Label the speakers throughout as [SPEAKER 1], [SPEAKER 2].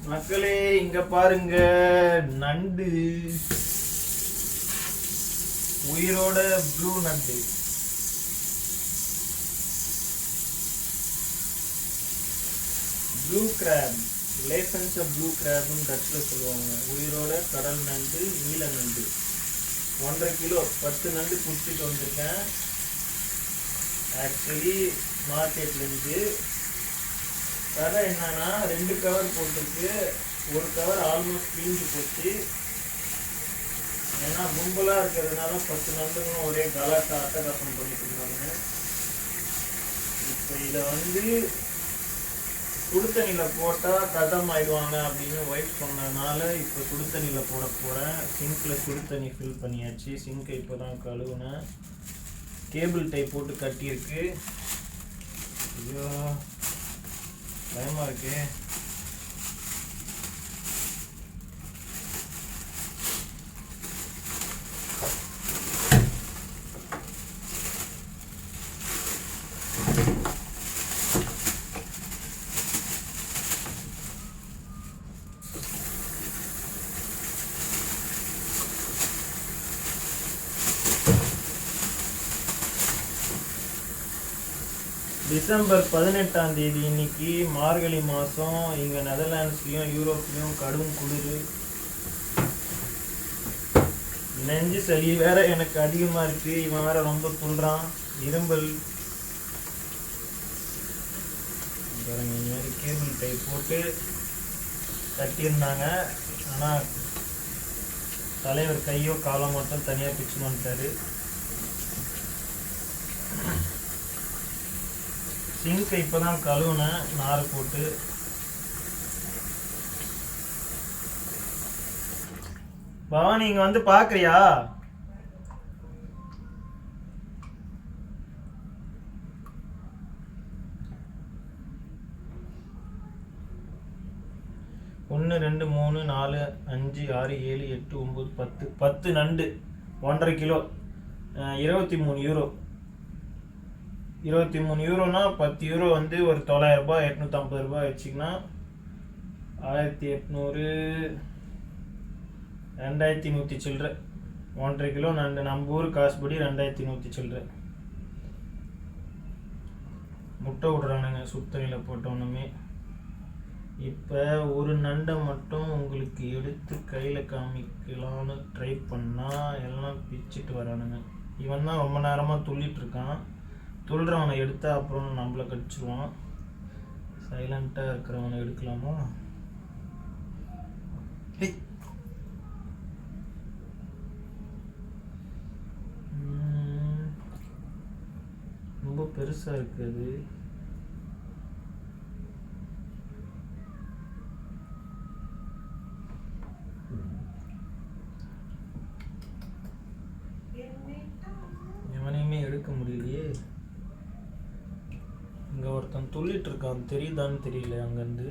[SPEAKER 1] மக்களே இங்க பாருங்க, நண்டு உயிரோட ப்ளூ நண்டு. ப்ளூ கிராப், லேசன்ஸ் ப்ளூ கிராப்னு டச்சில் சொல்லுவாங்க. உயிரோட கடல் நண்டு, நீல நண்டு. 1.5 கிலோ 10 நண்டு பிடிச்சிட்டு வந்திருக்கேன். ஆக்சுவலி மார்க்கெட்லேருந்து கதை என்னன்னா 2 கவர் போட்டுருக்கு. ஒரு கவர் ஆல்மோஸ்ட் கிழிஞ்சு போச்சு. ஏன்னா கும்பலாக இருக்கிறதுனால 10 நண்டுங்களும் ஒரே கலாட்டா அட்டகாசம் பண்ணிட்டு இருந்தாங்க. இப்போ இதை சுடுதண்ணியில் போட்டால் கதம் ஆயிடுவாங்க அப்படின்னு ஒய்ஃப் சொன்னதுனால இப்போ சுடுதண்ணியில் போட போகிறேன். சிங்கில் சுடுதண்ணி ஃபில் பண்ணியாச்சு. சிங்கை இப்போ தான் கழுவுனேன். கேபிள் டை போட்டு கட்டியிருக்கு. ஐயோ பயமாக இருக்கு. டிசம்பர் 18ஆம் தேதி இன்னைக்கு, மார்கழி மாதம். இங்கே நெதர்லாண்ட்ஸ்லேயும் யூரோப்லேயும் கடும் குளிர். நெஞ்சு சளி வேற எனக்கு அதிகமாக இருக்குது. இவன் வேற ரொம்ப துள்றான், இரும்பல். இந்த மாதிரி கேபிள் டை போட்டு கட்டியிருந்தாங்க. ஆனால் தலைவர் கையோ காலோ மட்டும் தனியாக பிச்சுன்னு வந்துட்டாரு. சிங்கை இப்போ தான் கழுவுனேன் நாரை போட்டு. பவானி இங்கே வந்து பார்க்குறியா? ஒன்று 2 3 4 5 6 7 8 9 10 நண்டு 1.5 கிலோ 23 யூரோ. 23 யூரோனா 10 யூரோ ஒரு 900 ரூபாய், 850 ரூபாய் வச்சுக்கினா 1800, 2100 சில்லற. 1.5 கிலோ நண்டு நம்ம ஊர் காசுபடி 2100 சில்லற. முட்டை விடுறானுங்க சுத்தணியில் போட்டோன்னுமே. இப்போ ஒரு நண்டை மட்டும் உங்களுக்கு எடுத்து கையில் காமிக்கலான்னு ட்ரை பண்ணால் எல்லாம் பிச்சுட்டு வரானுங்க. இவன் தான் ரொம்ப நேரமாக துள்ளிட்டுருக்கான். துள்ளுறவனை எடுத்தா அப்புறம் நம்மளை கடிச்சிருவான். சைலண்ட்டாக இருக்கிறவனை எடுக்கலாமா? ரொம்ப பெருசாக இருக்குது. எவனையுமே எடுக்க முடியலையே. இங்கே ஒருத்தன் துள்ளிட்டு இருக்கான், தெரியுதான்னு தெரியல. அங்கேருந்து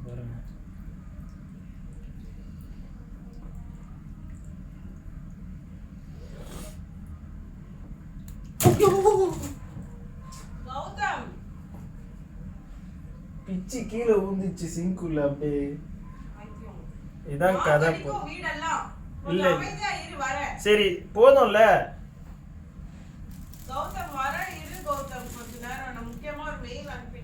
[SPEAKER 1] பாருங்க. பிச்சு கீழே ஊந்துச்சு சிங்குள்ள அப்படியே. இதான் கதை. இல்ல சரி போதும்ல.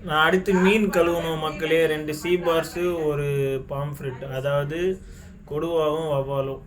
[SPEAKER 1] நான் அடுத்து மீன் கழுவணும் மக்களே. 2 சீ பார்ஸு, ஒரு பாம்ஃப்ரெட், அதாவது கொடுவாவும் வவ்வாலும்.